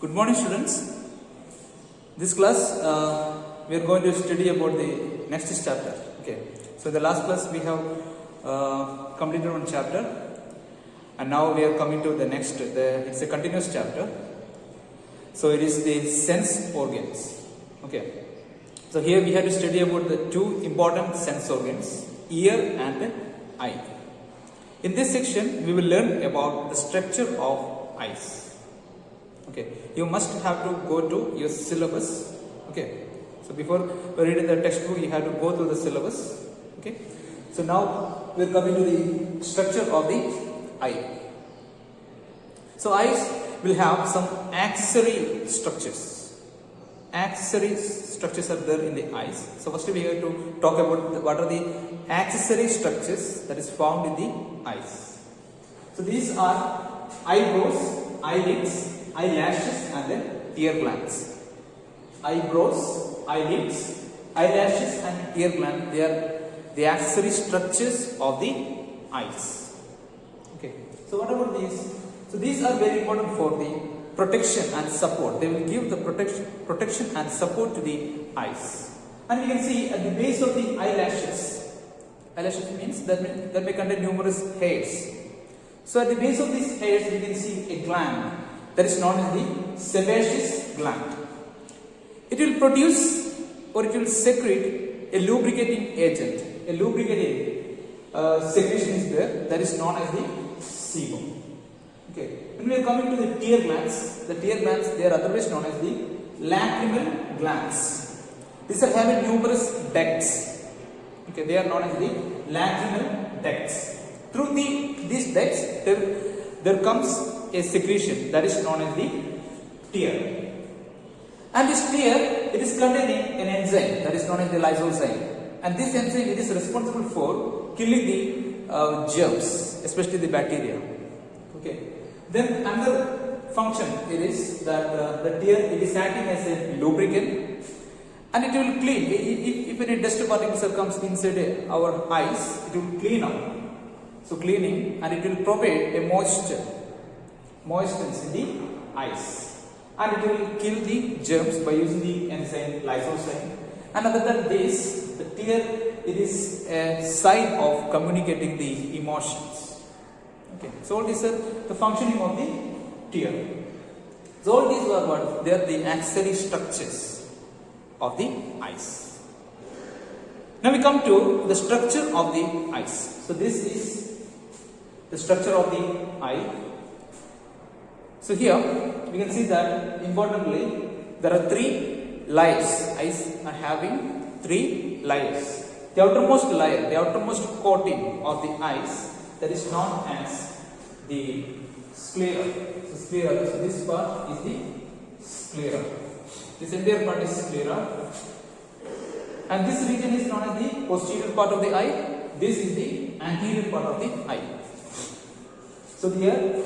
Good morning, students. This class we are going to study about the next chapter. Okay. So the last class we have completed one chapter, and now we are coming to the next. It's a continuous chapter. So it is the sense organs. Okay. So here we have to study about the two important sense organs, ear and eye. In this section, we will learn about the structure of eyes. Okay, you must have to go to your syllabus. Okay, so before reading the textbook, you have to go through the syllabus. Okay, so now we are coming to the structure of the eye. So eyes will have some accessory structures. Accessory structures are there in the eyes. So first we have to talk about what are the accessory structures that is found in the eyes. So these are eyebrows, eyelids, eyelashes and then tear glands. Eyebrows, eyelids, eyelashes and tear gland, they are the accessory structures of the eyes. Okay. So what about these? So these are very important for the protection and support. They will give the protection and support to the eyes. And you can see at the base of the eyelashes. Eyelashes means that may contain numerous hairs. So at the base of these hairs, we can see a gland that is known as the sebaceous gland. It will produce or it will secrete a lubricating agent. A lubricating secretion is there that is known as the sebum. Okay. When we are coming to the tear glands, they are otherwise known as the lacrimal glands. These are having numerous ducts. Okay, they are known as the lacrimal ducts. Through these ducts, there comes a secretion that is known as the tear. And this tear, it is containing an enzyme that is known as the lysozyme. And this enzyme, it is responsible for killing the germs, especially the bacteria. Okay. Then another function it is that the tear, it is acting as a lubricant, and it will clean. If any dust particles comes inside our eyes, it will clean up. So cleaning, and it will provide a moistness in the eyes, and it will kill the germs by using the enzyme lysozyme. And other than this, the tear, it is a sign of communicating the emotions. Okay, so all these are the functioning of the tear. So all these are what? They are the accessory structures of the eyes. Now we come to the structure of the eyes. So this is the structure of the eye. So here we can see that importantly there are three layers. Eyes are having three layers. The outermost layer, the outermost coating of the eyes, that is known as the sclera. So this part is the sclera. This entire part is sclera. And this region is known as the posterior part of the eye. This is the anterior part of the eye. So here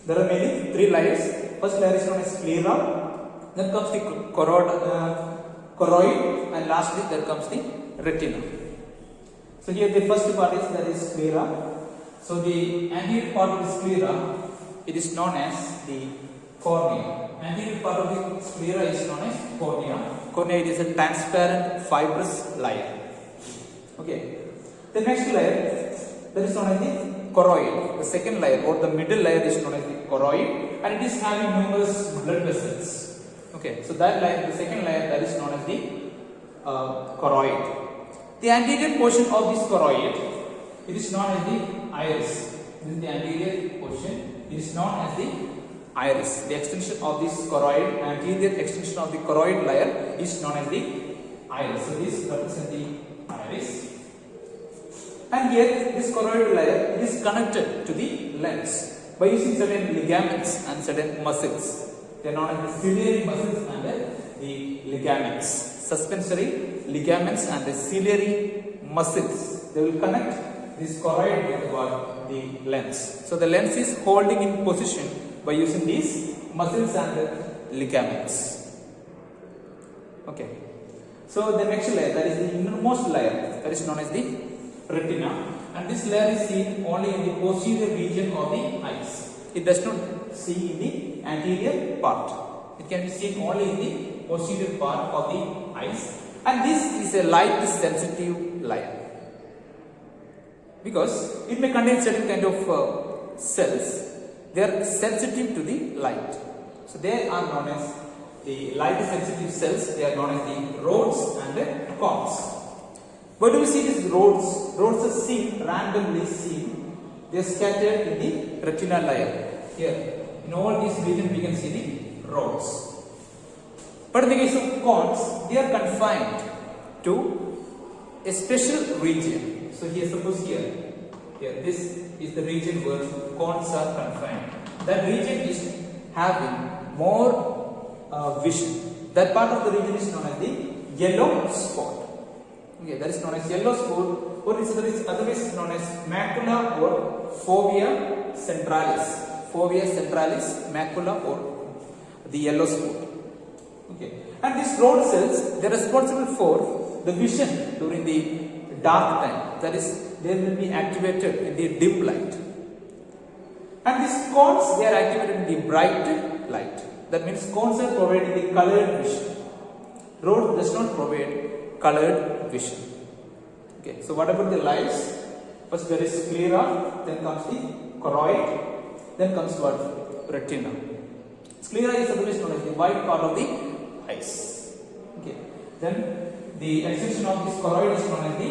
there are three layers. First layer is known as sclera. Then comes the choroid, and lastly there comes the retina. So here the first part is sclera. So the anterior part of the sclera, it is known as the cornea. Anterior part of the sclera is known as cornea. Cornea, it is a transparent fibrous layer. Okay. The next layer, that is known as the choroid. The second layer or the middle layer is known as the choroid, and it is having numerous blood vessels. Okay. So that layer, the second layer, that is known as the choroid. The anterior portion of this choroid, it is known as the iris. This is the anterior portion. It is known as the iris. The extension of this choroid, anterior extension of the choroid layer, is known as the iris. So this represents the iris. And here this choroid layer, it is connected to the lens by using certain ligaments and certain muscles. They are known as the ciliary muscles and the ligaments. Suspensory ligaments and the ciliary muscles, they will connect this choroid with the lens. So the lens is holding in position by using these muscles and the ligaments. Okay. So the next layer, that is the innermost layer, that is known as the retina, and this layer is seen only in the posterior region of the eyes. It does not see in the anterior part. It can be seen only in the posterior part of the eyes, and this is a light sensitive layer because it may contain certain kind of cells. They are sensitive to the light, so they are known as the light sensitive cells. They are known as the rods and the cones. Where do we see these rods? Rods are seen, randomly seen. They are scattered in the retinal layer. Here, in all these regions, we can see the rods. But in the case of cones, they are confined to a special region. So here, suppose here, this is the region where cones are confined. That region is having more vision. That part of the region is known as the yellow spot. Okay, that is known as yellow spot, or it is otherwise known as macula or fovea centralis. Fovea centralis, macula, or the yellow spot. Okay, and these rod cells, they are responsible for the vision during the dark time. That is, they will be activated in the dim light. And these cones, they are activated in the bright light. That means cones are providing the colored vision. Rod does not provide colored vision. Okay, so what about the lights? First there is sclera, then comes the choroid, then comes what? Retina. Sclera is otherwise known as the white part of the eyes. Okay, then the extension of this choroid is known as the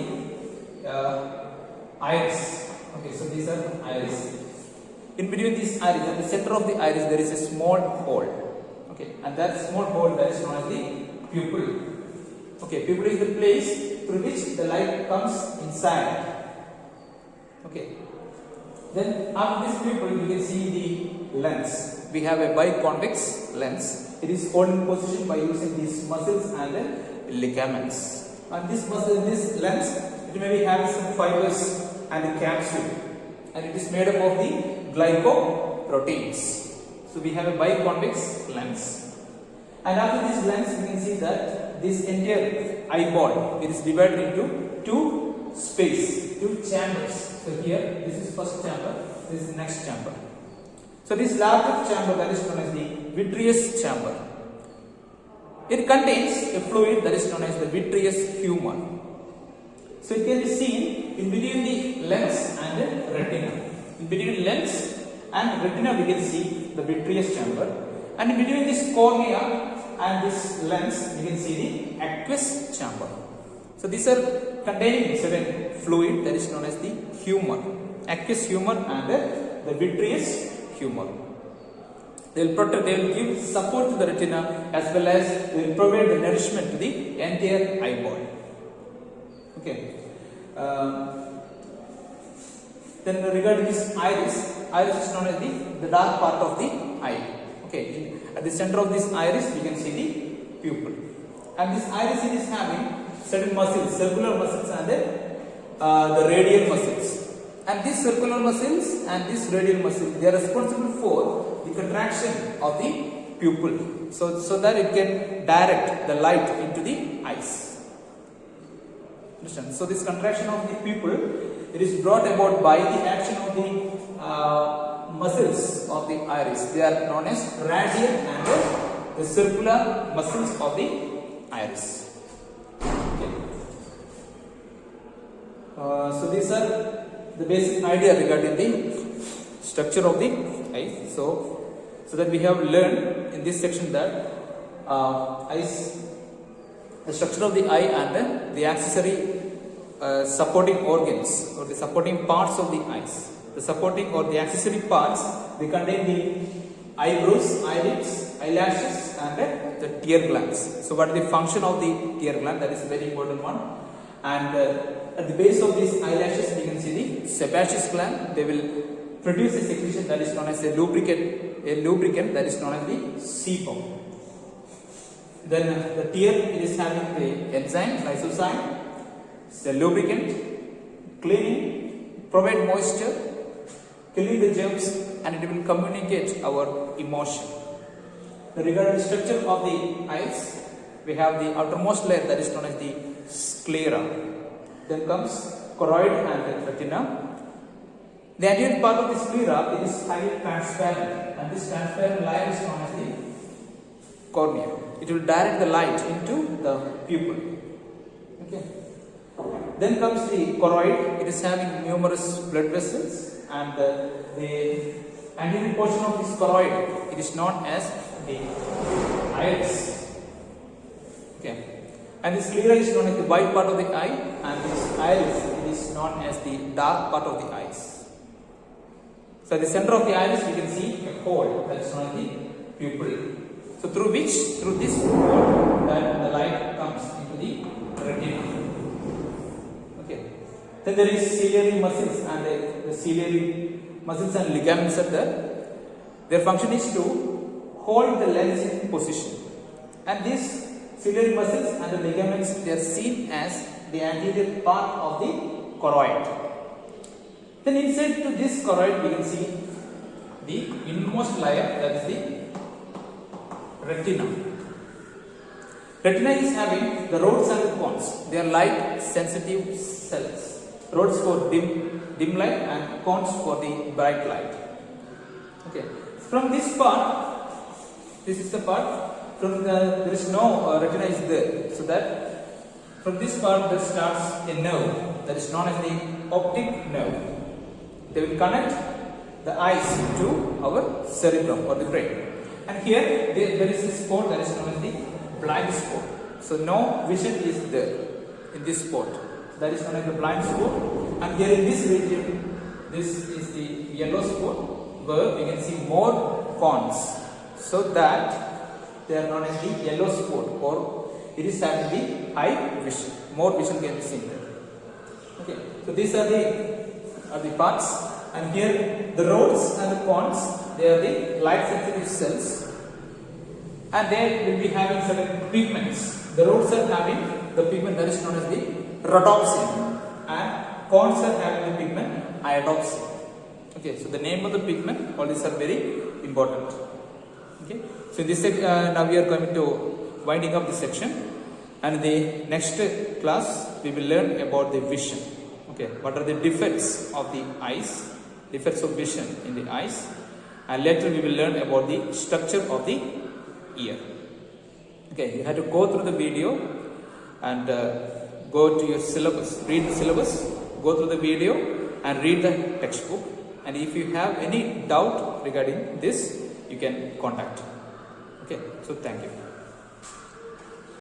iris. Okay, so these are iris. In between this iris, at the center of the iris, there is a small hole. Okay, and that small hole that is known as the pupil. Okay, pupil is the place through which the light comes inside. Okay, then after this pupil, you can see the lens. We have a biconvex lens. It is held in position by using these muscles and ligaments. And this muscle, this lens, it may be having some fibers and a capsule, and it is made up of the glycoproteins. So we have a biconvex lens, and after this lens, we can see that this entire eyeball, it is divided into two chambers. So here, this is first chamber, this is next chamber. So this larger chamber, that is known as the vitreous chamber. It contains a fluid that is known as the vitreous humor. So it can be seen in between the lens and the retina. In between lens and retina, we can see the vitreous chamber, and in between this cornea and this lens, we can see the aqueous chamber. So these are containing certain fluid that is known as the humor, aqueous humor and the vitreous humor. They will protect, they will give support to the retina, as well as they will provide the nourishment to the entire eyeball. Okay. Then regarding this iris is known as the dark part of the eye. Okay. At the center of this iris, we can see the pupil, and this iris is having certain muscles, circular muscles and the radial muscles. And these circular muscles and this radial muscle, they are responsible for the contraction of the pupil, so that it can direct the light into the eyes. Understand? So this contraction of the pupil, it is brought about by the action of the muscles of the iris. They are known as radial and the circular muscles of the iris. Okay. So these are the basic idea regarding the structure of the eye. So that we have learned in this section that eyes, the structure of the eye and the accessory supporting organs or the supporting parts of the eyes. The supporting or the accessory parts, they contain the eyebrows, eyelids, eyelashes and the tear glands. So what is the function of the tear gland? That is a very important one. And at the base of these eyelashes, we can see the sebaceous gland. They will produce a secretion that is known as a lubricant that is known as the sebum. Then the tear, it is having the enzyme lysozyme. It's a lubricant, cleaning, provide moisture, killing the germs, and it will communicate our emotion. Regarding the structure of the eyes, we have the outermost layer that is known as the sclera. Then comes choroid and retina. The anterior part of the sclera, it is highly transparent, and this transparent layer is known as the cornea. It will direct the light into the pupil. Okay. Then comes the choroid. It is having numerous blood vessels, and the anterior portion of this choroid, it is known as the iris. Okay. And the sclera is known as the white part of the eye, and this iris, it is known as the dark part of the eyes. So at the center of the iris, we can see a hole that is known as the pupil. So through this hole, that the light comes into the retina. Okay. Then there is ciliary muscles, and the ciliary muscles and ligaments are there. Their function is to hold the lens in position. And these ciliary muscles and the ligaments, they are seen as the anterior part of the choroid. Then inside to this choroid, we can see the innermost layer, that is the retina. Retina is having the rods and the cones. They are light sensitive cells. Rods for dim light and cones for the bright light. Okay. From this part, this is the part. There is no retina is there. So that from this part there starts a nerve that is known as the optic nerve. They will connect the eyes to our cerebrum or the brain. And here there is a spot that is known as the blind spot. So no vision is there in this spot. That is known as the blind spot. And here in this region, this is the yellow spot where we can see more cones. So that they are known as the yellow spot, or it is having the high vision. More vision can be seen there. Okay. So these are the parts. And here the rods and the cones, they are the light sensitive cells, and they will be having certain pigments. The rods are having the pigment that is known as the rhodopsin, and cones are having the pigment iodopsin. Okay, so the name of the pigment, all these are very important. Okay, so this now we are going to winding up this section, and the next class we will learn about the vision. Okay, what are the defects of the eyes? Defects of vision in the eyes, and later we will learn about the structure of the ear. Okay, you have to go through the video and go to your syllabus, read the syllabus, go through the video and read the textbook, and if you have any doubt regarding this, you can contact. Okay, so thank you.